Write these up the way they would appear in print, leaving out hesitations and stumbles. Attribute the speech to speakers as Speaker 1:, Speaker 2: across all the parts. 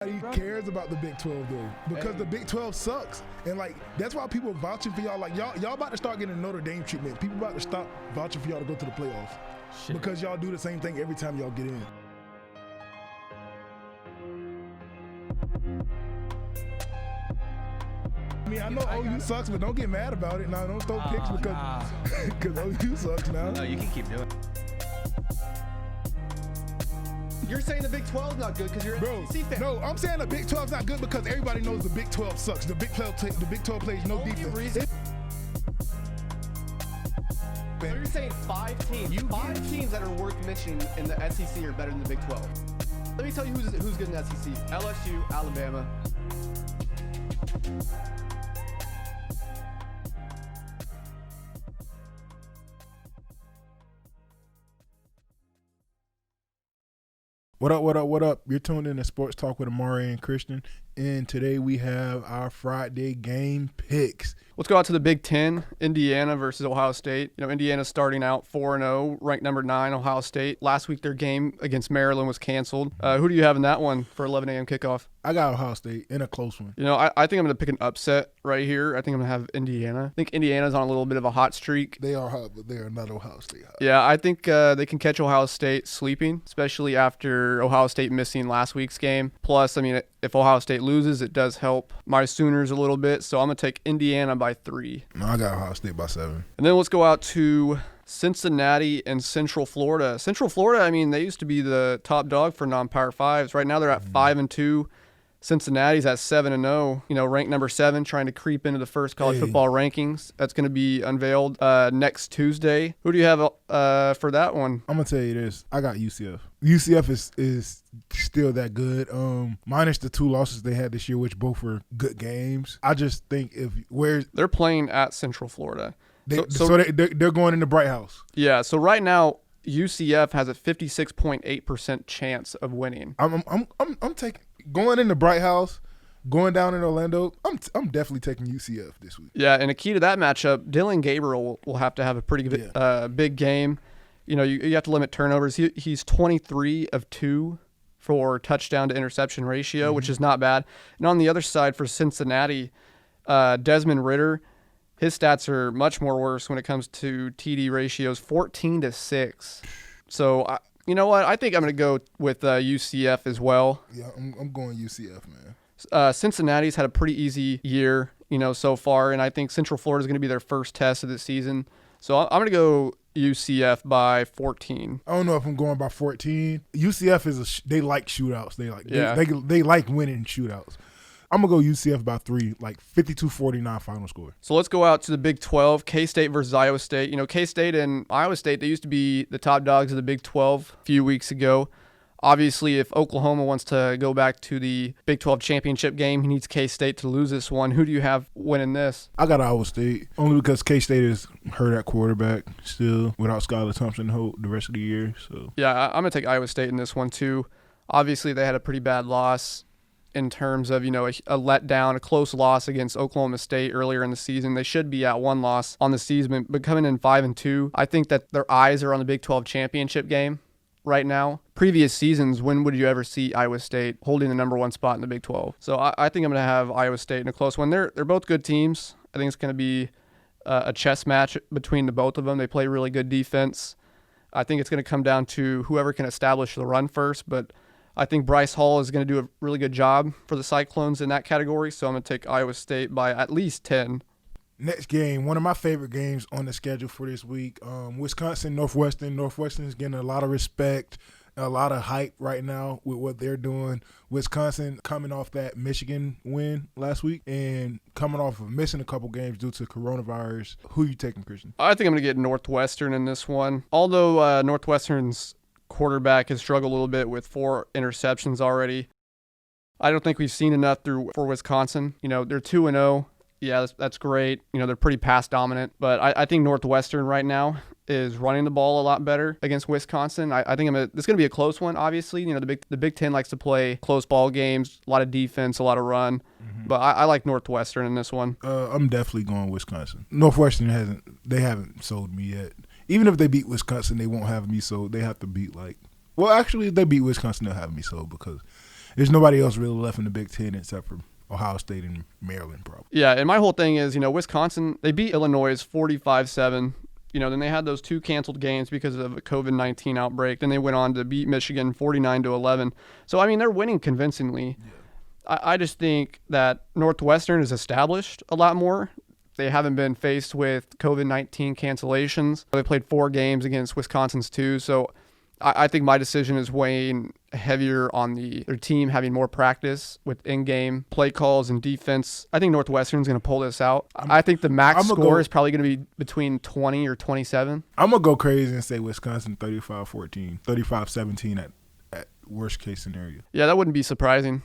Speaker 1: Nobody cares about the Big 12 though, because the Big 12 sucks, and like that's why people vouching for y'all. Like y'all about to start getting Notre Dame treatment. People about to stop vouching for y'all to go to the playoffs because y'all do the same thing every time y'all get in. I mean, I know OU sucks, but don't get mad about it. Now, don't throw picks because OU sucks now.
Speaker 2: No, you can keep doing it. You're saying the Big 12 is not good because you're an SEC fan.
Speaker 1: No, I'm saying the Big 12 is not good because everybody knows the Big 12 sucks. The Big 12 plays no defense.
Speaker 2: So you're saying five teams that are worth mentioning in the SEC are better than the Big 12. Let me tell you who's good in the SEC. LSU, Alabama.
Speaker 1: What up, what up, what up? You're tuned in to Sports Talk with Amari and Christian, and today we have our Friday game picks.
Speaker 3: Let's go out to the Big Ten, Indiana versus Ohio State. You know, Indiana's starting out 4-0, ranked number 9, Ohio State. Last week their game against Maryland was canceled. Who do you have in that one for 11 a.m. kickoff?
Speaker 1: I got Ohio State in a close one.
Speaker 3: You know, I think I'm going to pick an upset right here. I think I'm going to have Indiana. I think Indiana's on a little bit of a hot streak.
Speaker 1: They are hot, but they are not Ohio State hot.
Speaker 3: Yeah, I think they can catch Ohio State sleeping, especially after Ohio State missing last week's game. Plus, I mean, if Ohio State loses, it does help my Sooners a little bit. So I'm going to take Indiana by 3.
Speaker 1: No, I got Ohio State by 7.
Speaker 3: And then let's go out to Cincinnati and Central Florida. Central Florida, I mean, they used to be the top dog for non-Power 5s. Right now they're at 5-2. Cincinnati's at 7-0, you know, ranked number 7, trying to creep into the first college football rankings. That's going to be unveiled next Tuesday. Who do you have for that one?
Speaker 1: I'm going to tell you this. I got UCF. UCF is still that good. Minus the 2 losses they had this year, which both were good games. I just think
Speaker 3: they're playing at Central Florida.
Speaker 1: They're going in the Bright House.
Speaker 3: Yeah, so right now UCF has a 56.8% chance of winning.
Speaker 1: I'm taking going in the Bright House, going down in Orlando. I'm definitely taking UCF this week.
Speaker 3: Yeah, and a key to that matchup, Dylan Gabriel will have to have a pretty good, big game. You know, you have to limit turnovers. He's 23 of 2 for touchdown to interception ratio, which is not bad. And on the other side for Cincinnati, Desmond Ridder, his stats are much more worse when it comes to TD ratios, 14-6. So, you know what? I think I'm going to go with UCF as well.
Speaker 1: Yeah, I'm going UCF, man.
Speaker 3: Cincinnati's had a pretty easy year, you know, so far, and I think Central Florida is going to be their first test of the season. So I'm going to go UCF by 14.
Speaker 1: I don't know if I'm going by 14. UCF they like shootouts. They like winning shootouts. I'm going to go UCF by 3, like 52-49 final score.
Speaker 3: So let's go out to the Big 12, K-State versus Iowa State. You know, K-State and Iowa State, they used to be the top dogs of the Big 12 a few weeks ago. Obviously, if Oklahoma wants to go back to the Big 12 championship game, he needs K-State to lose this one. Who do you have winning this?
Speaker 1: I got Iowa State, only because K-State is hurt at quarterback still without Skylar Thompson the rest of the year. So
Speaker 3: yeah, I'm going to take Iowa State in this one too. Obviously, they had a pretty bad loss in terms of, you know, a letdown, a close loss against Oklahoma State earlier in the season. They should be at 1 loss on the season, but coming in 5-2, I think that their eyes are on the Big 12 championship game right now. Previous seasons, when would you ever see Iowa State holding the number 1 spot in the Big 12? So I think I'm going to have Iowa State in a close one. They're both good teams. I think it's going to be a chess match between the both of them. They play really good defense. I think it's going to come down to whoever can establish the run first, but I think Bryce Hall is going to do a really good job for the Cyclones in that category, so I'm going to take Iowa State by at least 10.
Speaker 1: Next game, one of my favorite games on the schedule for this week, Wisconsin, Northwestern. Northwestern is getting a lot of respect, a lot of hype right now with what they're doing. Wisconsin coming off that Michigan win last week and coming off of missing a couple games due to coronavirus. Who are you taking, Christian?
Speaker 3: I think I'm going to get Northwestern in this one. Although Northwestern's quarterback has struggled a little bit with 4 interceptions already, I don't think we've seen enough for Wisconsin. You know, they're 2-0. Yeah, that's great. You know, they're pretty pass dominant, but I think Northwestern right now is running the ball a lot better against Wisconsin. I think this is going to be a close one, obviously. You know, the Big Ten likes to play close ball games, a lot of defense, a lot of run, but I like Northwestern in this one.
Speaker 1: I'm definitely going Wisconsin. Northwestern haven't sold me yet. Even if they beat Wisconsin, they won't have me sold. They have to beat actually, if they beat Wisconsin, they'll have me sold because there's nobody else really left in the Big Ten except for Ohio State and Maryland, probably.
Speaker 3: Yeah, and my whole thing is, Wisconsin, they beat Illinois 45-7. Then they had those 2 canceled games because of a COVID-19 outbreak. Then they went on to beat Michigan 49-11. So, they're winning convincingly. Yeah. I just think that Northwestern is established a lot more. They haven't been faced with COVID-19 cancellations. They played 4 games against Wisconsin's 2. So I think my decision is weighing heavier on their team having more practice with in-game play calls and defense. I think Northwestern's going to pull this out. I think the max score is probably going to be between 20 or 27.
Speaker 1: I'm going to go crazy and say Wisconsin 35-14, 35-17 at worst case scenario.
Speaker 3: Yeah, that wouldn't be surprising.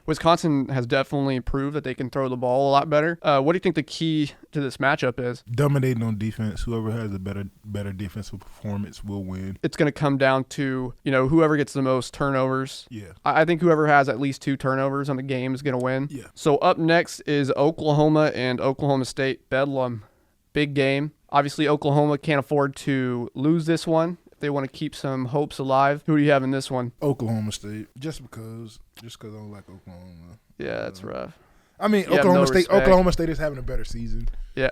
Speaker 3: Wisconsin has definitely proved that they can throw the ball a lot better. What do you think the key to this matchup is?
Speaker 1: Dominating on defense. Whoever has a better defensive performance will win.
Speaker 3: It's going to come down to, whoever gets the most turnovers.
Speaker 1: Yeah.
Speaker 3: I think whoever has at least 2 turnovers on the game is going to win.
Speaker 1: Yeah.
Speaker 3: So up next is Oklahoma and Oklahoma State Bedlam. Big game. Obviously, Oklahoma can't afford to lose this one. They want to keep some hopes alive. Who do you have in this one?
Speaker 1: Oklahoma State, just because I don't like Oklahoma.
Speaker 3: Yeah, that's rough.
Speaker 1: Oklahoma State is having a better season.
Speaker 3: Yeah.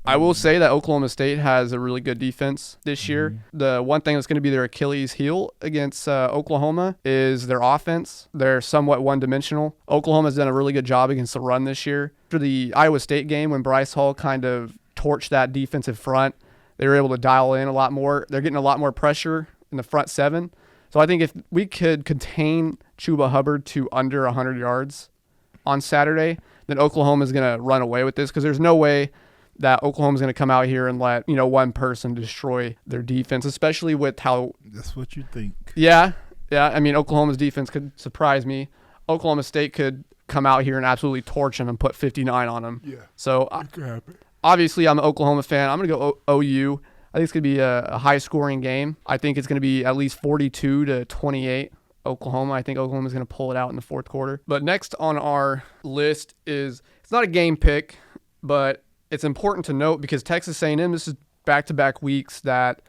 Speaker 3: I will say that Oklahoma State has a really good defense this year. The one thing that's going to be their Achilles heel against Oklahoma is their offense. They're somewhat one-dimensional. Oklahoma's done a really good job against the run this year. After the Iowa State game, when Bryce Hall kind of torched that defensive front, they were able to dial in a lot more. They're getting a lot more pressure in the front 7. So I think if we could contain Chuba Hubbard to under 100 yards on Saturday, then Oklahoma's going to run away with this, because there's no way that Oklahoma's going to come out here and let, one person destroy their defense, especially with how...
Speaker 1: That's what you think.
Speaker 3: Yeah. Oklahoma's defense could surprise me. Oklahoma State could come out here and absolutely torch them and put 59 on them.
Speaker 1: Yeah.
Speaker 3: So
Speaker 1: it could happen.
Speaker 3: Obviously, I'm an Oklahoma fan. I'm going to go OU. I think it's going to be a high-scoring game. I think it's going to be at least 42-28 Oklahoma. I think Oklahoma's going to pull it out in the fourth quarter. But next on our list is, it's not a game pick, but it's important to note because Texas A&M, this is back-to-back weeks that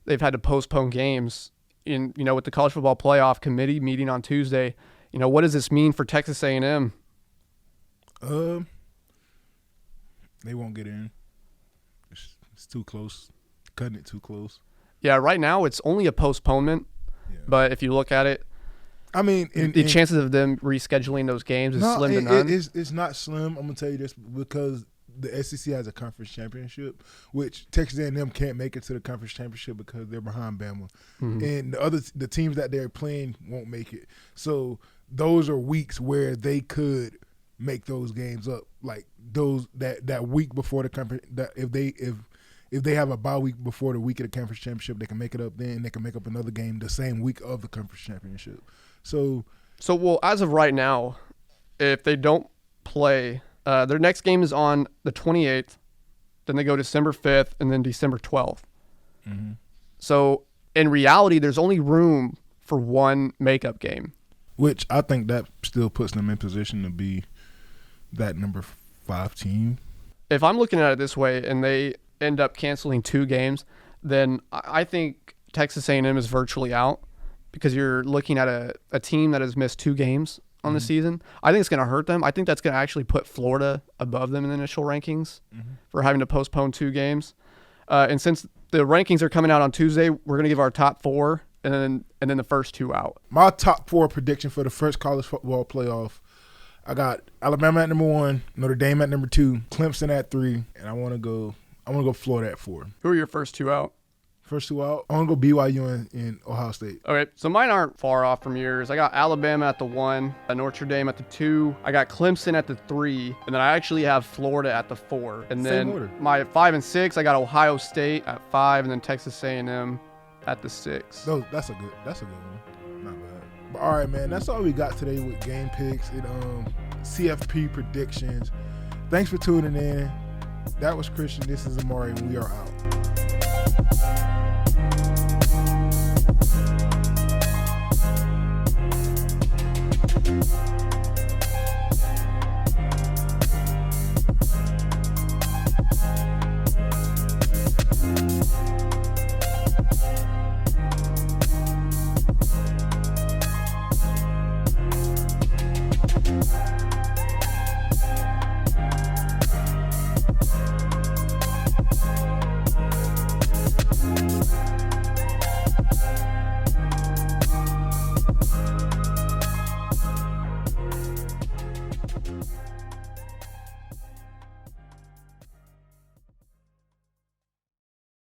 Speaker 3: they've had to postpone games. With the College Football Playoff Committee meeting on Tuesday, what does this mean for Texas A&M?
Speaker 1: They won't get in. It's too close. Cutting it too close.
Speaker 3: Yeah, right now it's only a postponement. Yeah. But if you look at it, the chances of them rescheduling those games is slim to none.
Speaker 1: It's not slim. I'm going to tell you this, because the SEC has a conference championship, which Texas A&M can't make it to the conference championship because they're behind Bama. Mm-hmm. And the teams that they're playing won't make it. So those are weeks where they could make those games up, like those that week before the conference. That if they have a bye week before the week of the conference championship, they can make it up. Then they can make up another game the same week of the conference championship. So well, as of right now, if they don't play, their next game is on the 28th. Then they go December 5th and then December 12th. Mm-hmm. So in reality, there's only room for one makeup game, which I think that still puts them in position to be that number 5 team.
Speaker 3: If I'm looking at it this way and they end up canceling 2 games, then I think Texas A&M is virtually out, because you're looking at a team that has missed 2 games on the season. I think it's going to hurt them. I think that's going to actually put Florida above them in the initial rankings for having to postpone 2 games. And since the rankings are coming out on Tuesday, we're going to give our top 4 and then the first 2 out.
Speaker 1: My top 4 prediction for the first college football playoff, I got Alabama at number 1, Notre Dame at number 2, Clemson at 3, and I want to go Florida at 4.
Speaker 3: Who are your first 2 out?
Speaker 1: First 2 out, I want to go BYU and Ohio State.
Speaker 3: Okay, so mine aren't far off from yours. I got Alabama at the 1, Notre Dame at the 2. I got Clemson at the 3, and then I actually have Florida at the 4. And then
Speaker 1: same order.
Speaker 3: My 5 and 6, I got Ohio State at 5, and then Texas A&M at the 6.
Speaker 1: That's a good one. Not bad. But all right, man, that's all we got today with game picks and CFP predictions. Thanks for tuning in. That was Christian. This is Amari, and we are out.